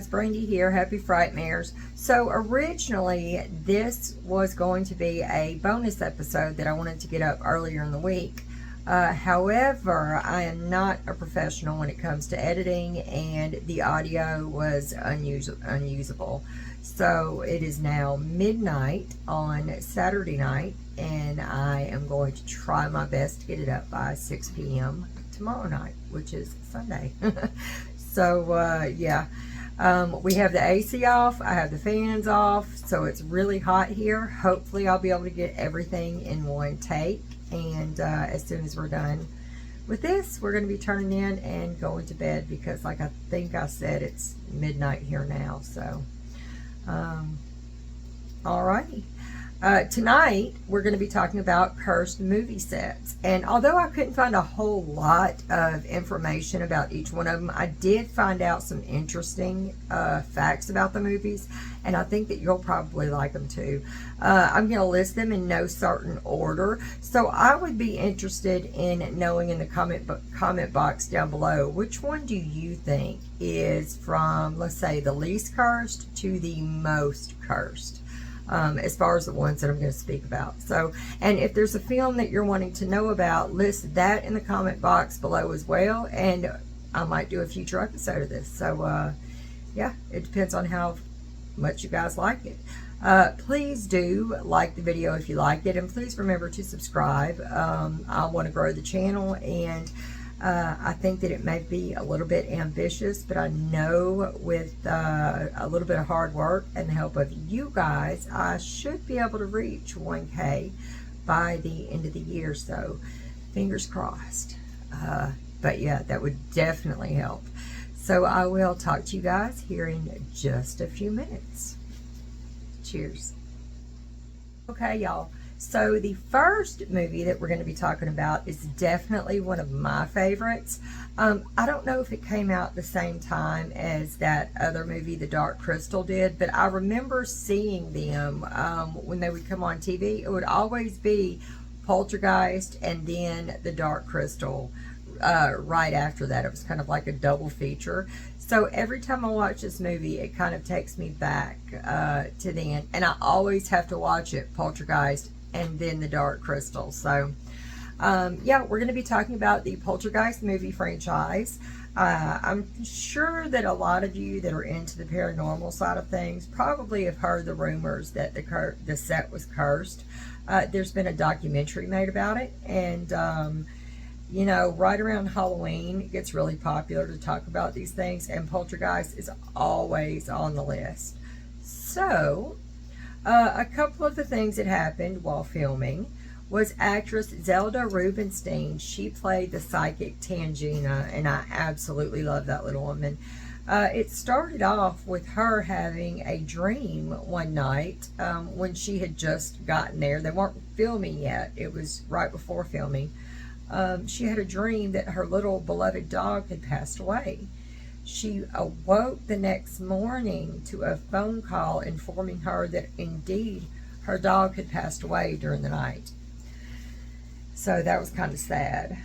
guys, Brandy here. Happy Frightmares. So originally this was going to be a bonus episode that I wanted to get up earlier in the week. However, I am not a professional when it comes to editing, and the audio was unusable. So it is now midnight on Saturday night, and I am going to try my best to get it up by 6 p.m. tomorrow night, which is Sunday. So yeah, we have the AC off, I have the fans off, so it's really hot here. Hopefully I'll be able to get everything in one take, and as soon as we're done with this, we're going to be turning in and going to bed, because like I think I said, it's midnight here now. So alrighty. Tonight we're going to be talking about cursed movie sets, and although I couldn't find a whole lot of information about each one of them, I did find out some interesting facts about the movies, and I think that you'll probably like them too. I'm going to list them in no certain order, so I would be interested in knowing in the comment box down below, which one do you think is from, let's say, the least cursed to the most cursed? As far as the ones that I'm going to speak about. So, and if there's a film that you're wanting to know about, list that in the comment box below as well, and I might do a future episode of this. So yeah, it depends on how much you guys like it. Please do like the video if you like it, and please remember to subscribe. I want to grow the channel, and I think that it may be a little bit ambitious, but I know with a little bit of hard work and the help of you guys, I should be able to reach 1K by the end of the year. So fingers crossed. But yeah, that would definitely help. So I will talk to you guys here in just a few minutes. Cheers. Okay, y'all. So the first movie that we're going to be talking about is definitely one of my favorites. I don't know if it came out the same time as that other movie, The Dark Crystal, did, but I remember seeing them when they would come on TV. It would always be Poltergeist and then The Dark Crystal right after that. It was kind of like a double feature. So every time I watch this movie, it kind of takes me back to then, and I always have to watch it, Poltergeist and then The Dark Crystal. So yeah, we're going to be talking about the Poltergeist movie franchise. I'm sure that a lot of you that are into the paranormal side of things probably have heard the rumors that the set was cursed. There's been a documentary made about it, and you know, right around Halloween, it gets really popular to talk about these things, and Poltergeist is always on the list. So a couple of the things that happened while filming was actress Zelda Rubinstein. She played the psychic Tangina, and I absolutely love that little woman. It started off with her having a dream one night when she had just gotten there. They weren't filming yet. It was right before filming. She had a dream that her little beloved dog had passed away. She awoke the next morning to a phone call informing her that indeed her dog had passed away during the night. So that was kind of sad.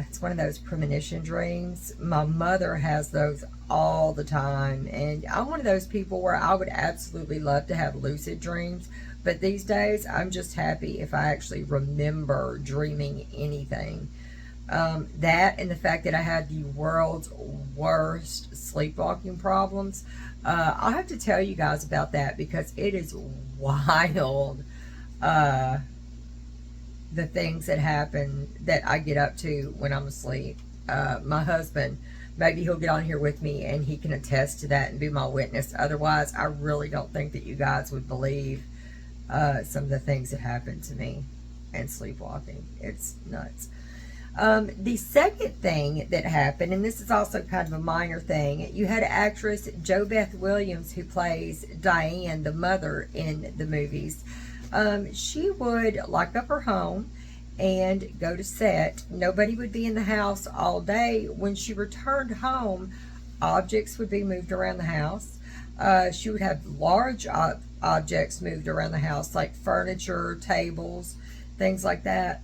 It's one of those premonition dreams. My mother has those all the time, and I'm one of those people where I would absolutely love to have lucid dreams, but these days I'm just happy if I actually remember dreaming anything. That and the fact that I had the world's worst sleepwalking problems. I'll have to tell you guys about that, because it is wild, the things that happen that I get up to when I'm asleep. My husband, maybe he'll get on here with me and he can attest to that and be my witness. Otherwise, I really don't think that you guys would believe some of the things that happen to me and sleepwalking. It's nuts. The second thing that happened, and this is also kind of a minor thing, you had actress Jo Beth Williams, who plays Diane, the mother in the movies. She would lock up her home and go to set. Nobody would be in the house all day. When she returned home, objects would be moved around the house. She would have large objects moved around the house, like furniture, tables, things like that.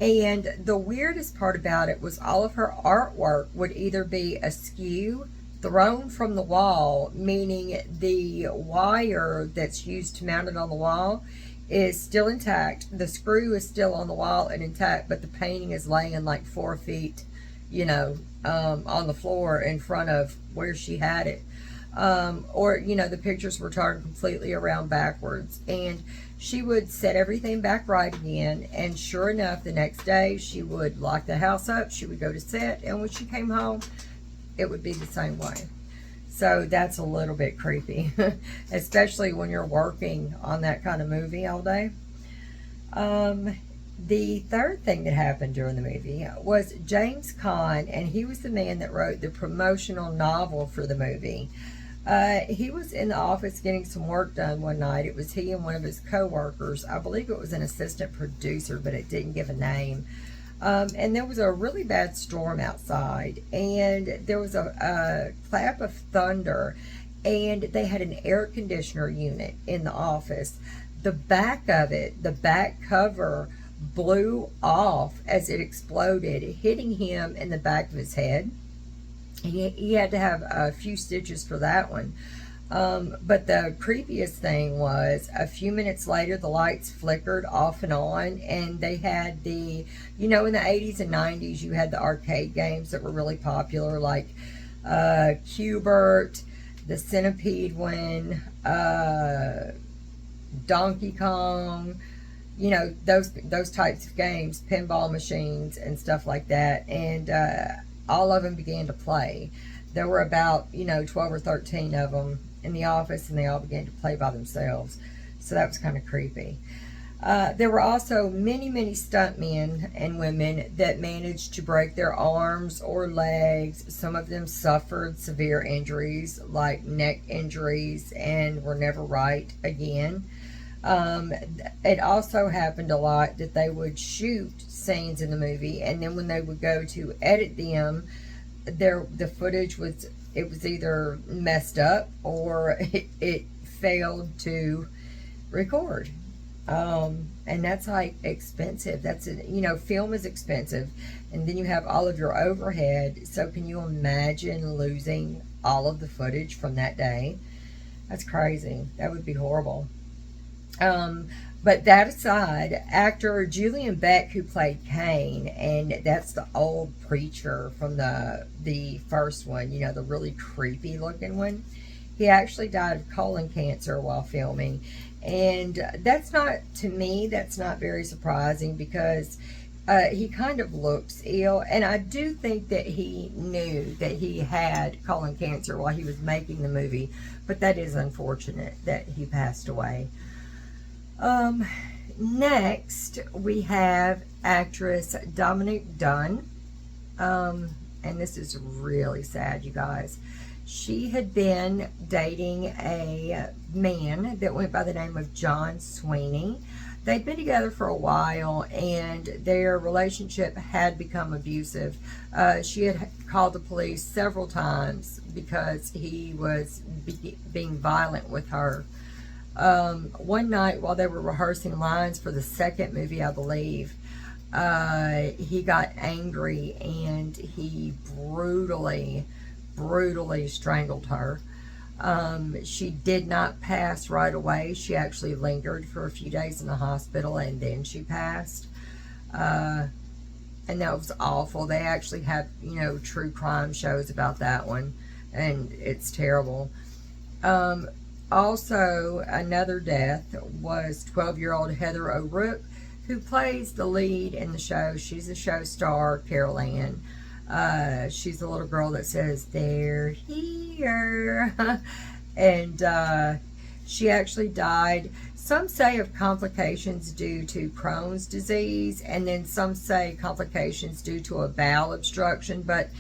And the weirdest part about it was all of her artwork would either be askew, thrown from the wall, meaning the wire that's used to mount it on the wall is still intact. The screw is still on the wall and intact, but the painting is laying like 4 feet, on the floor in front of where she had it. Or the pictures were turned completely around backwards. And she would set everything back right again. And sure enough, the next day she would lock the house up. She would go to set. And when she came home, it would be the same way. So that's a little bit creepy, especially when you're working on that kind of movie all day. The third thing that happened during the movie was James Caan, and he was the man that wrote the promotional novel for the movie. He was in the office getting some work done one night. It was he and one of his co-workers. I believe it was an assistant producer, but it didn't give a name. And there was a really bad storm outside, and there was a clap of thunder, and they had an air conditioner unit in the office. The back of it, the back cover, blew off as it exploded, hitting him in the back of his head. He had to have a few stitches for that one. But the creepiest thing was a few minutes later, the lights flickered off and on, and they had in the 80s and 90s, you had the arcade games that were really popular, like Q*bert, the Centipede one, Donkey Kong, those types of games, pinball machines and stuff like that. And all of them began to play. There were about 12 or 13 of them in the office, and they all began to play by themselves. So that was kind of creepy. There were also many stuntmen and women that managed to break their arms or legs. Some of them suffered severe injuries like neck injuries and were never right again. It also happened a lot that they would shoot scenes in the movie, and then when they would go to edit them, the footage was either messed up or it failed to record. And that's like expensive. Film is expensive, and then you have all of your overhead. So can you imagine losing all of the footage from that day? That's crazy. That would be horrible. But that aside, actor Julian Beck, who played Cain, and that's the old preacher from the first one, the really creepy looking one, he actually died of colon cancer while filming. And that's not very surprising, because he kind of looks ill, and I do think that he knew that he had colon cancer while he was making the movie, but that is unfortunate that he passed away. Next, we have actress Dominique Dunn. And this is really sad, you guys. She had been dating a man that went by the name of John Sweeney. They'd been together for a while, and their relationship had become abusive. She had called the police several times because he was being violent with her. One night while they were rehearsing lines for the second movie, I believe, he got angry and he brutally strangled her. She did not pass right away. She actually lingered for a few days in the hospital, and then she passed. And that was awful. They actually have, true crime shows about that one, and it's terrible. Also, another death was 12-year-old Heather O'Rourke, who plays the lead in the show. She's a show star, Carol Ann. She's the little girl that says, "They're here." And she actually died. Some say of complications due to Crohn's disease, and then some say complications due to a bowel obstruction. But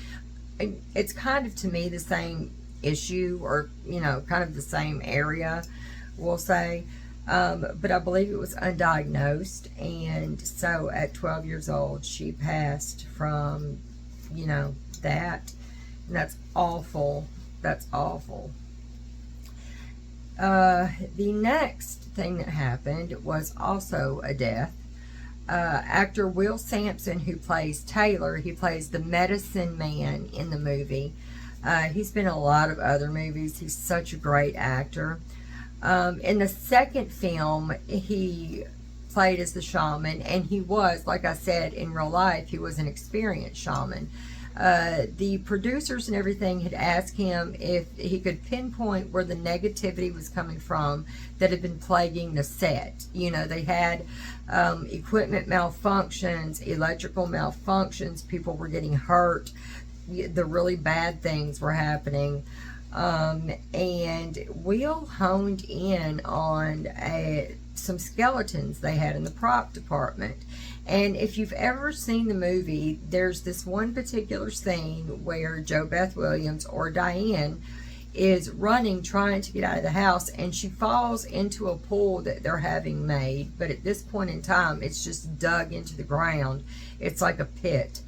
it's kind of, to me, the same issue, or kind of the same area, we'll say. But I believe it was undiagnosed, and so at 12 years old she passed from that, and that's awful. The next thing that happened was also a death. Actor Will Sampson, who plays Taylor, he plays the medicine man in the movie. He's been in a lot of other movies. He's such a great actor. In the second film, he played as the shaman, and he was, like I said, in real life, he was an experienced shaman. The producers and everything had asked him if he could pinpoint where the negativity was coming from that had been plaguing the set. You know, they had equipment malfunctions, electrical malfunctions, people were getting hurt, the really bad things were happening. And Will honed in on some skeletons they had in the prop department. And if you've ever seen the movie, there's this one particular scene where Jo Beth Williams, or Diane, is running trying to get out of the house, and she falls into a pool that they're having made, but at this point in time it's just dug into the ground. It's like a pit.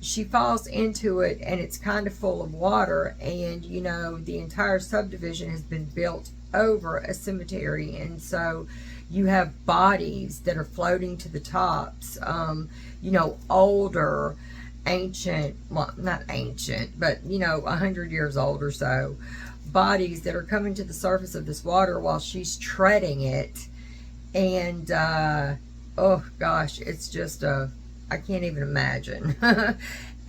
She falls into it, and it's kind of full of water, and you know, the entire subdivision has been built over a cemetery, and so you have bodies that are floating to the tops, you know, older, ancient, well, not ancient, but you know, 100 years old or so, bodies that are coming to the surface of this water while she's treading it. And oh gosh, it's just I can't even imagine.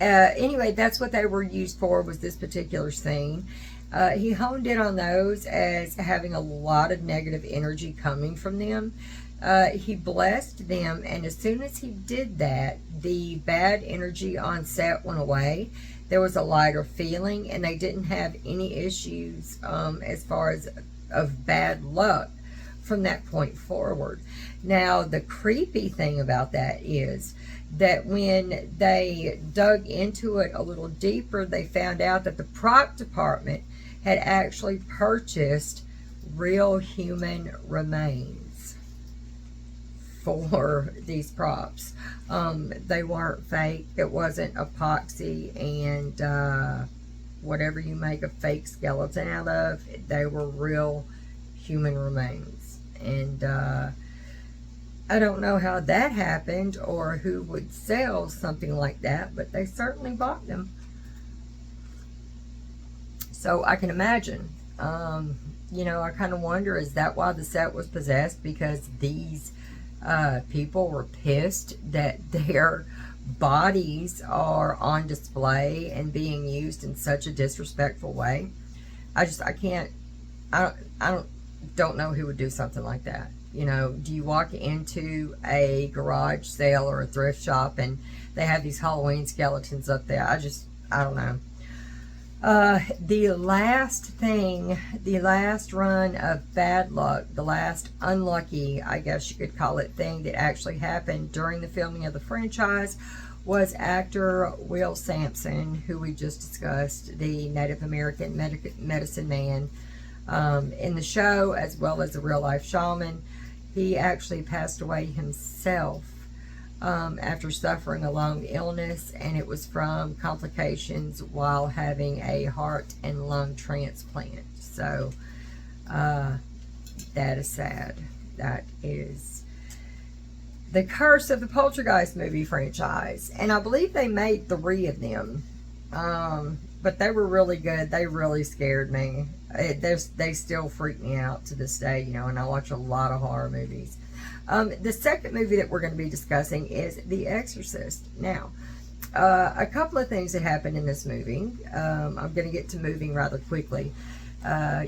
Anyway, that's what they were used for, was this particular scene. He honed in on those as having a lot of negative energy coming from them. He blessed them, and as soon as he did that, the bad energy on set went away. There was a lighter feeling, and they didn't have any issues as far as of bad luck from that point forward. Now, the creepy thing about that is that when they dug into it a little deeper, they found out that the prop department had actually purchased real human remains for these props. They weren't fake. It wasn't epoxy and whatever you make a fake skeleton out of. They were real human remains. And I don't know how that happened or who would sell something like that, but they certainly bought them. So I can imagine, you know, I kind of wonder, is that why the set was possessed? Because these people were pissed that their bodies are on display and being used in such a disrespectful way. I don't know who would do something like that. You know, do you walk into a garage sale or a thrift shop and they have these Halloween skeletons up there? I don't know. The last run of bad luck, the last unlucky, I guess you could call it, thing that actually happened during the filming of the franchise was actor Will Sampson, who we just discussed, the Native American medicine man in the show, as well as a real life shaman. He actually passed away himself after suffering a long illness, and it was from complications while having a heart and lung transplant. So that is sad. That is the curse of the Poltergeist movie franchise, and I believe they made 3 of them, but they were really good. They really scared me. They still freak me out to this day, you know, and I watch a lot of horror movies. The second movie that we're going to be discussing is The Exorcist. Now, a couple of things that happened in this movie. I'm going to get to moving rather quickly,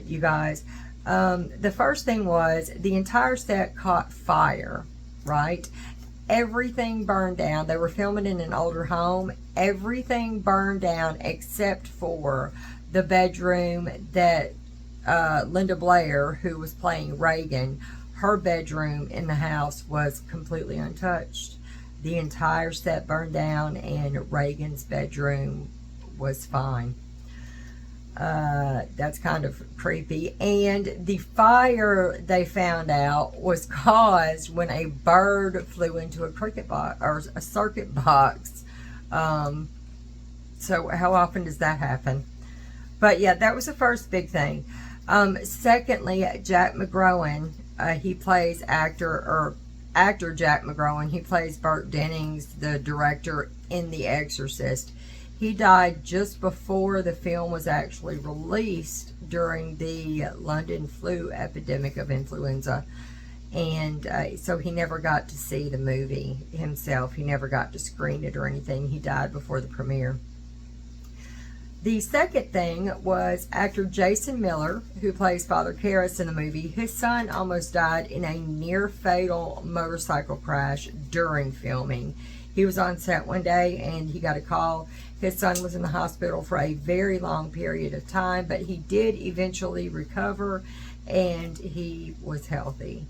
you guys. The first thing was the entire set caught fire, right? Everything burned down. They were filming in an older home. Everything burned down except for the bedroom that Linda Blair, who was playing Reagan, her bedroom in the house was completely untouched. The entire set burned down, and Reagan's bedroom was fine. That's kind of creepy. And the fire, they found out, was caused when a bird flew into a cricket box or a circuit box. So how often does that happen? But yeah, that was the first big thing. Secondly, Jack McGrowan, he plays actor Jack McGrowan. He plays Burt Dennings, the director in The Exorcist. He died just before the film was actually released during the London flu epidemic of influenza. And so he never got to see the movie himself. He never got to screen it or anything. He died before the premiere. The second thing was actor Jason Miller, who plays Father Karras in the movie. His son almost died in a near-fatal motorcycle crash during filming. He was on set one day and he got a call. His son was in the hospital for a very long period of time, but he did eventually recover and he was healthy.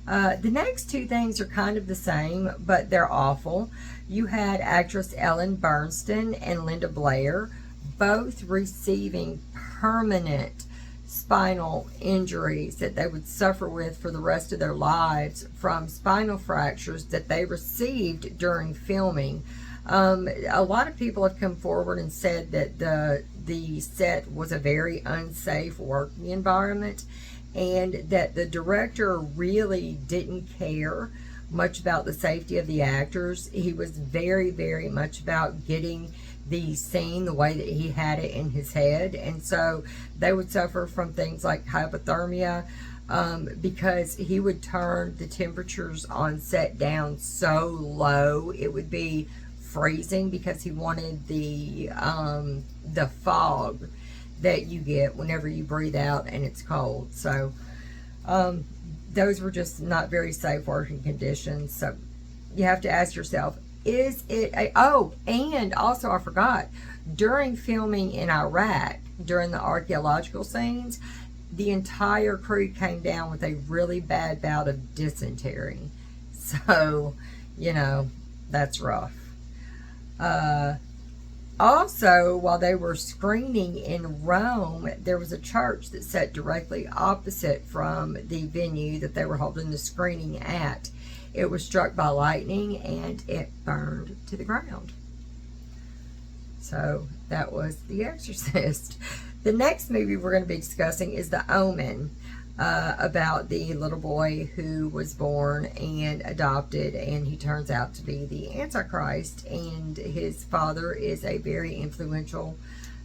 The next two things are kind of the same, but they're awful. You had actress Ellen Burstyn and Linda Blair both receiving permanent spinal injuries that they would suffer with for the rest of their lives from spinal fractures that they received during filming. A lot of people have come forward and said that the set was a very unsafe working environment, and that the director really didn't care much about the safety of the actors. He was very, very much about getting the scene the way that he had it in his head, and so they would suffer from things like hypothermia, because he would turn the temperatures on set down so low it would be freezing, because he wanted the fog that you get whenever you breathe out and it's cold. So those were just not very safe working conditions. So you have to ask yourself, is it and also I forgot, during filming in Iraq, during the archaeological scenes, the entire crew came down with a really bad bout of dysentery. So, you know, that's rough. Also, while they were screening in Rome, there was a church that sat directly opposite from the venue that they were holding the screening at. It was struck by lightning and it burned to the ground. So that was The Exorcist. The next movie we're going to be discussing is The Omen, about the little boy who was born and adopted, and he turns out to be the Antichrist, and his father is a very influential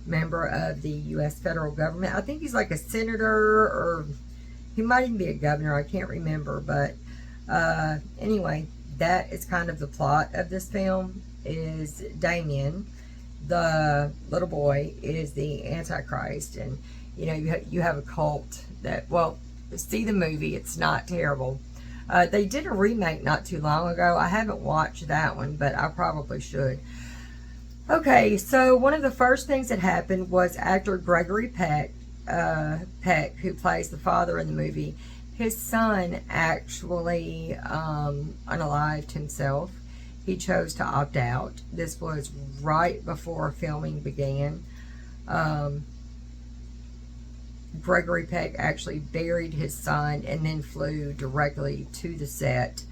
member of the U.S. federal government. I think he's like a senator, or he might even be a governor. I can't remember, but anyway, that is kind of the plot of this film. Is Damien, the little boy, is the Antichrist, and you know, you have a cult that, well, see the movie, it's not terrible. They did a remake not too long ago. I haven't watched that one, but I probably should. Okay, so one of the first things that happened was actor Gregory Peck, who plays the father in the movie, his son actually unalived himself. He chose to opt out. This was right before filming began. Gregory Peck actually buried his son and then flew directly to the set.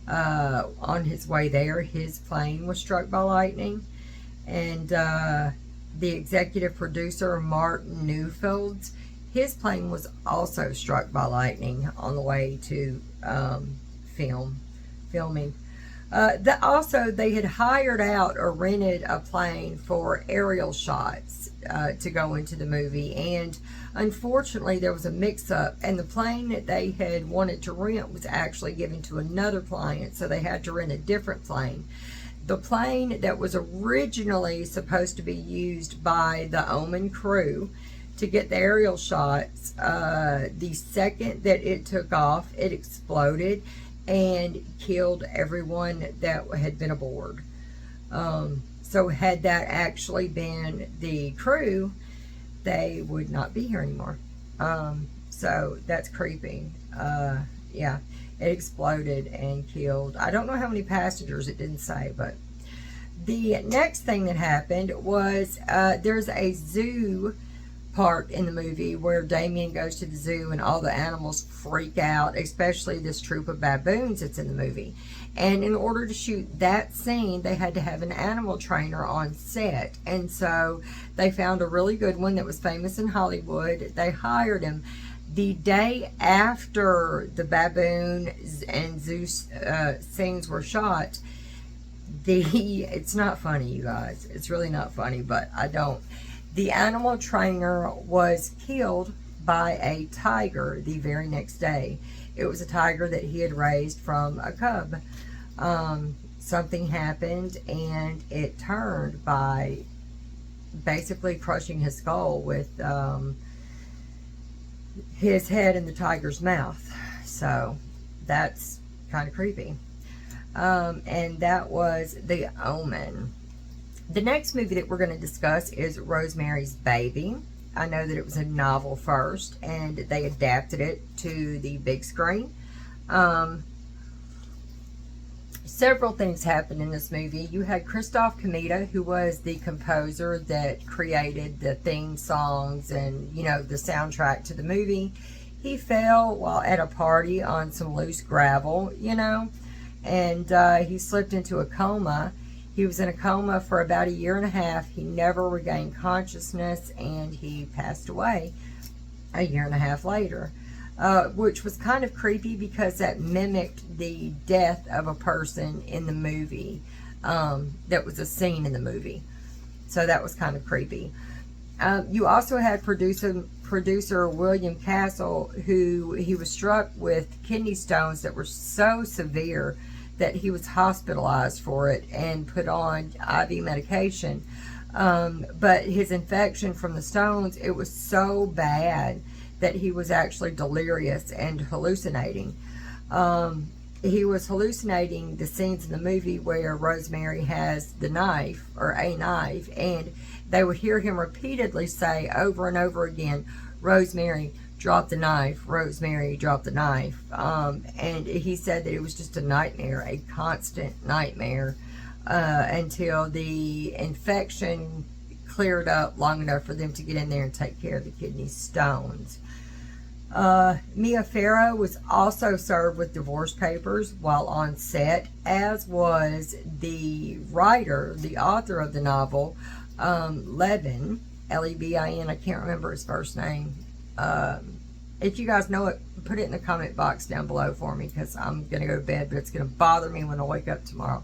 On his way there, his plane was struck by lightning, and the executive producer, Martin Neufeld, his plane was also struck by lightning on the way to filming. Also, they had hired out or rented a plane for aerial shots to go into the movie, and unfortunately there was a mix-up, and the plane that they had wanted to rent was actually given to another client, so they had to rent a different plane. The plane that was originally supposed to be used by the Omen crew to get the aerial shots, the second that it took off, it exploded and killed everyone that had been aboard. So had that actually been the crew, they would not be here anymore. So that's creepy. Yeah, it exploded and killed, I don't know how many passengers, it didn't say. But the next thing that happened was there's a zoo part in the movie where Damien goes to the zoo and all the animals freak out, especially this troop of baboons that's in the movie. And in order to shoot that scene, they had to have an animal trainer on set, and so they found a really good one that was famous in Hollywood. They hired him. The day after the baboon and zoo scenes were shot, It's not funny, you guys. It's really not funny, but the animal trainer was killed by a tiger the very next day. It was a tiger that he had raised from a cub. Something happened and it turned by basically crushing his skull with his head in the tiger's mouth. So that's kind of creepy. And that was The Omen. The next movie that we're going to discuss is Rosemary's Baby. I know that it was a novel first, and they adapted it to the big screen. Several things happened in this movie. You had Christoph Comeda, who was the composer that created the theme songs and, the soundtrack to the movie. He fell while at a party on some loose gravel, and he slipped into a coma. He was in a coma for about 1.5 years. He never regained consciousness, and he passed away 1.5 years later, which was kind of creepy because that mimicked the death of a person in the movie. That was a scene in the movie. So that was kind of creepy. You also had producer William Castle, who he was struck with kidney stones that were so severe that he was hospitalized for it and put on IV medication. But his infection from the stones, it was so bad that he was actually delirious and hallucinating. He was hallucinating the scenes in the movie where Rosemary has the knife, or a knife, and they would hear him repeatedly say over and over again, "Rosemary, drop the knife. Rosemary, drop the knife." And he said that it was just a nightmare, a constant nightmare, until the infection cleared up long enough for them to get in there and take care of the kidney stones. Mia Farrow was also served with divorce papers while on set, as was the writer, the author of the novel, Levin, Lebin. I can't remember his first name. If you guys know it, put it in the comment box down below for me, because I'm going to go to bed, but it's going to bother me when I wake up tomorrow.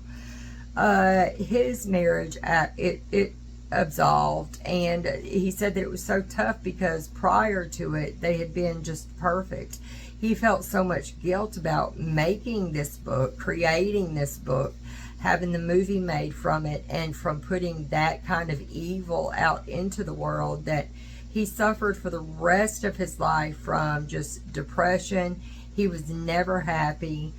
His marriage, it absolved, and he said that it was so tough because prior to it, they had been just perfect. He felt so much guilt about making this book, creating this book, having the movie made from it, and from putting that kind of evil out into the world, that he suffered for the rest of his life from just depression. He was never happy.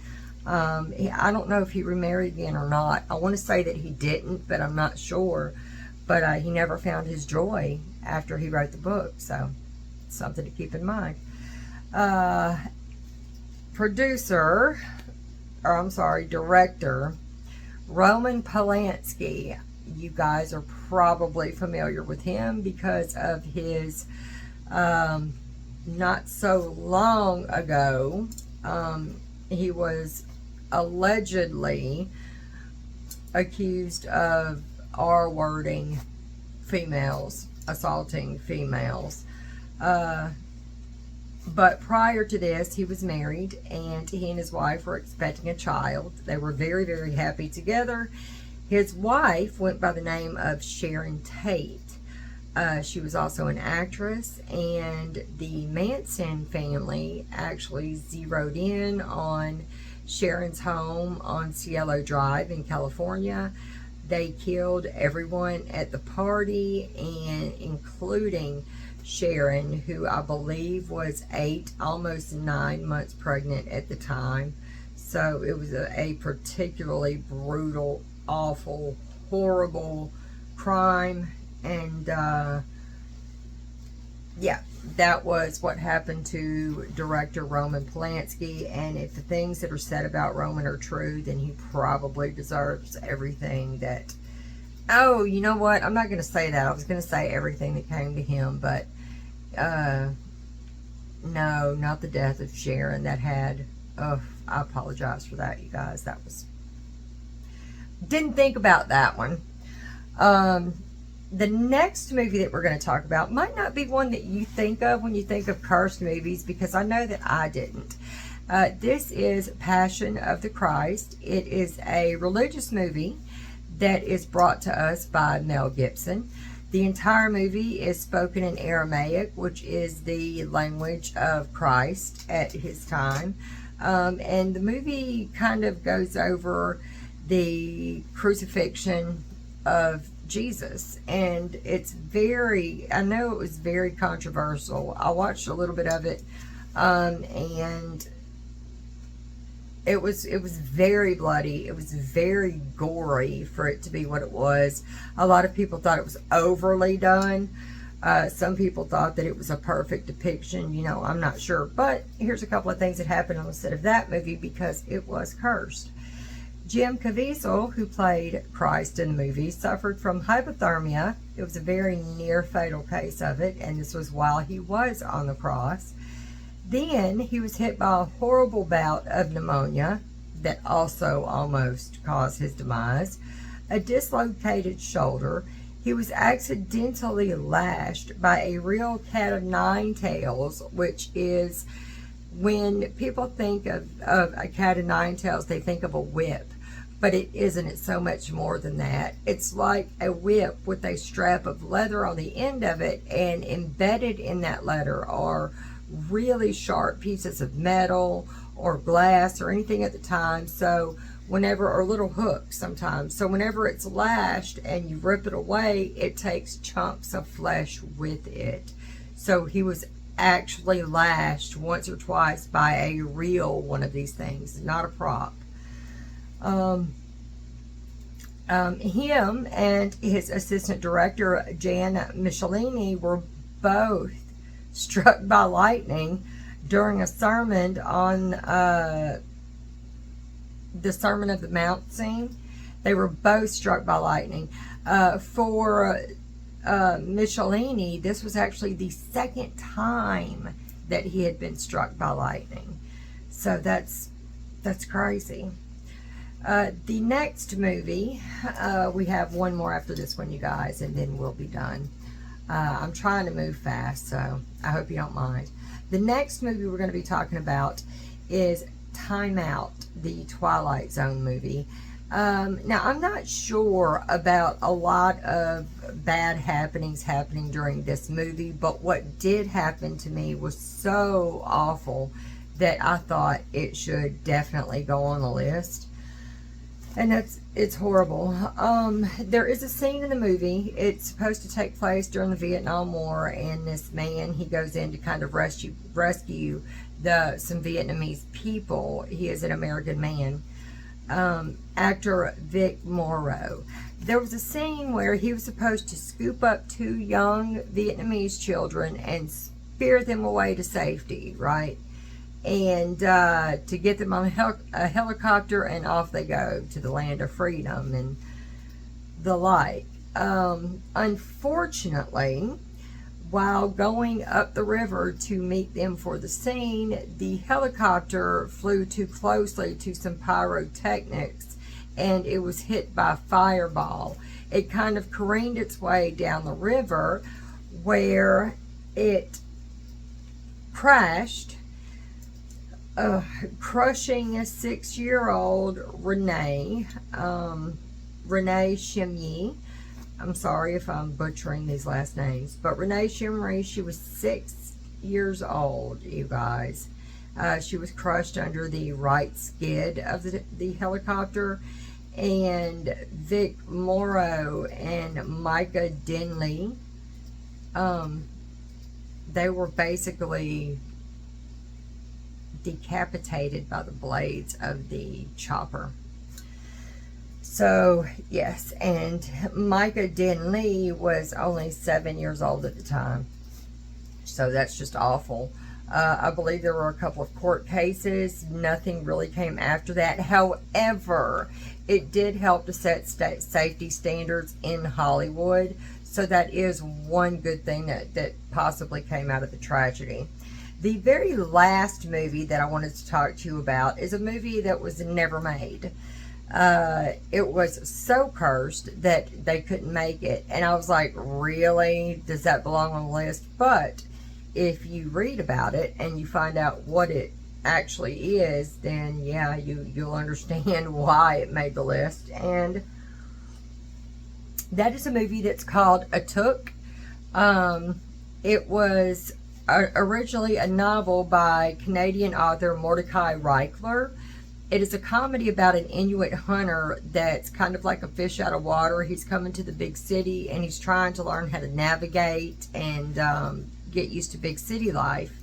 I don't know if he remarried again or not. I want to say that he didn't, but I'm not sure. But he never found his joy after he wrote the book. So, something to keep in mind. Director Roman Polanski. You guys are probably familiar with him because of his not so long ago, he was allegedly accused of R-wording females, assaulting females. But prior to this, he was married, and he and his wife were expecting a child. They were very, very happy together. His wife went by the name of Sharon Tate. She was also an actress, and the Manson family actually zeroed in on Sharon's home on Cielo Drive in California. They killed everyone at the party, and including Sharon, who I believe was 8, almost 9 months pregnant at the time. So it was a particularly brutal, awful, horrible crime. And yeah, that was what happened to director Roman Polanski. And if the things that are said about Roman are true, then he probably deserves everything that... Oh, you know what? I'm not going to say that. I was going to say everything that came to him, but no, not the death of Sharon. That had... Oh, I apologize for that, you guys. That was... Didn't think about that one. The next movie that we're going to talk about might not be one that you think of when you think of cursed movies, because I know that I didn't. This is Passion of the Christ. It is a religious movie, that is brought to us by Mel Gibson. The entire movie is spoken in Aramaic, which is the language of Christ at his time. And the movie kind of goes over the crucifixion of Jesus. And it's I know it was very controversial. I watched a little bit of it, and it was very bloody. It was very gory for it to be what it was. A lot of people thought it was overly done. Some people thought that it was a perfect depiction. You know, I'm not sure. But here's a couple of things that happened on the set of that movie because it was cursed. Jim Caviezel, who played Christ in the movie, suffered from hypothermia. It was a very near fatal case of it, and this was while he was on the cross. Then he was hit by a horrible bout of pneumonia that also almost caused his demise, a dislocated shoulder. He was accidentally lashed by a real cat of nine tails, which is when people think of a cat of nine tails, they think of a whip. But it isn't. It's so much more than that. It's like a whip with a strap of leather on the end of it, and embedded in that leather are really sharp pieces of metal or glass or anything at the time. So whenever, or little hooks sometimes. So whenever it's lashed and you rip it away, it takes chunks of flesh with it. So he was actually lashed once or twice by a real one of these things, not a prop. Him and his assistant director, Jan Michelini, were both struck by lightning during a sermon on the Sermon of the Mount scene. They were both struck by lightning. For Michelini, this was actually the second time that he had been struck by lightning. So that's crazy. The next movie, we have one more after this one, you guys, and then we'll be done. I'm trying to move fast, so I hope you don't mind. The next movie we're going to be talking about is Time Out, the Twilight Zone movie. Now, I'm not sure about a lot of bad happenings happening during this movie, but what did happen to me was so awful that I thought it should definitely go on the list. And it's horrible. There is a scene in the movie. It's supposed to take place during the Vietnam War, and this man, he goes in to kind of rescue some Vietnamese people. He is an American man. Actor Vic Morrow. There was a scene where he was supposed to scoop up two young Vietnamese children and spear them away to safety, right? And to get them on a helicopter, and off they go to the land of freedom and the like. Unfortunately, while going up the river to meet them for the scene, the helicopter flew too closely to some pyrotechnics, and it was hit by a fireball. It kind of careened its way down the river, where it crashed, crushing a 6-year-old Renee Shimyi. I'm sorry if I'm butchering these last names, but Renee Shimyi, she was 6 years old, you guys. She was crushed under the right skid of the helicopter, and Vic Morrow and Micah Denley, they were basically decapitated by the blades of the chopper. So yes, and Micah Denley was only 7 years old at the time. So that's just awful. I believe there were a couple of court cases. Nothing really came after that. However, it did help to set safety standards in Hollywood. So that is one good thing that possibly came out of the tragedy. The very last movie that I wanted to talk to you about is a movie that was never made. It was so cursed that they couldn't make it. And I was like, really? Does that belong on the list? But if you read about it and you find out what it actually is, then yeah, you'll understand why it made the list. And That is a movie that's called A Took. It was originally a novel by Canadian author Mordecai Reichler. It is a comedy about an Inuit hunter that's kind of like a fish out of water. He's coming to the big city and he's trying to learn how to navigate and get used to big city life.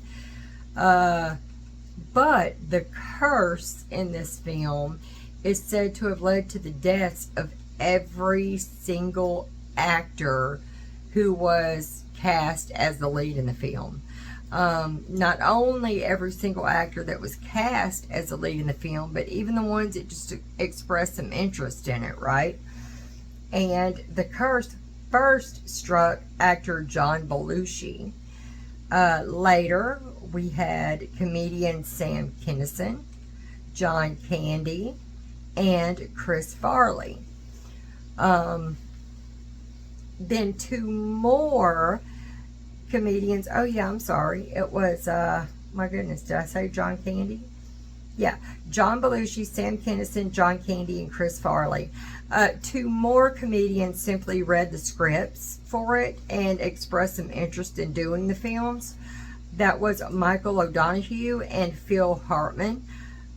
But the curse in this film is said to have led to the deaths of every single actor who was cast as the lead in the film. Not only every single actor that was cast as the lead in the film, but even the ones that just expressed some interest in it, right? And the curse first struck actor John Belushi. Later, we had comedian Sam Kinison, John Candy, and Chris Farley. Then two more comedians. Oh yeah, I'm sorry. It was, my goodness, did I say John Candy? Yeah, John Belushi, Sam Kinison, John Candy, and Chris Farley. Two more comedians simply read the scripts for it and expressed some interest in doing the films. That was Michael O'Donoghue and Phil Hartman,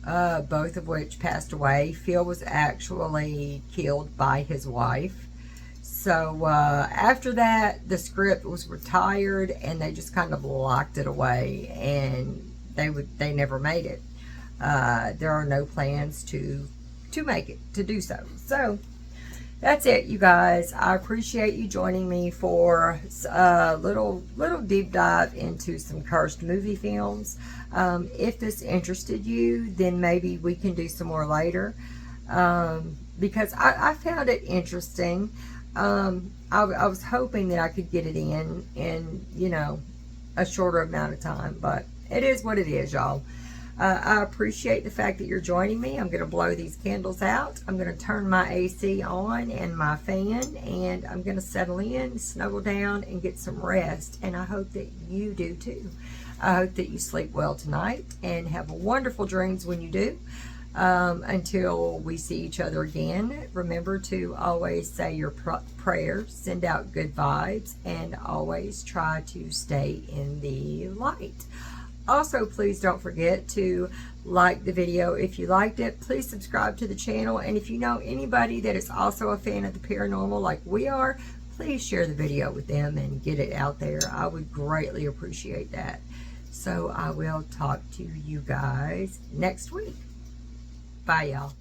both of which passed away. Phil was actually killed by his wife. So after that, the script was retired and they just kind of locked it away, and they never made it. There are no plans to make it, to do so. So that's it, you guys. I appreciate you joining me for a little deep dive into some cursed movie films. If this interested you, then maybe we can do some more later, because I found it interesting. I was hoping that I could get it in, you know, a shorter amount of time, but it is what it is, y'all. I appreciate the fact that you're joining me. I'm going to blow these candles out. I'm going to turn my AC on and my fan, and I'm going to settle in, snuggle down, and get some rest. And I hope that you do too. I hope that you sleep well tonight and have wonderful dreams when you do. Until we see each other again, remember to always say your prayers, send out good vibes, and always try to stay in the light. Also, please don't forget to like the video if you liked it. Please subscribe to the channel, and if you know anybody that is also a fan of the paranormal like we are, please share the video with them and get it out there. I would greatly appreciate that. So I will talk to you guys next week. Bye, y'all.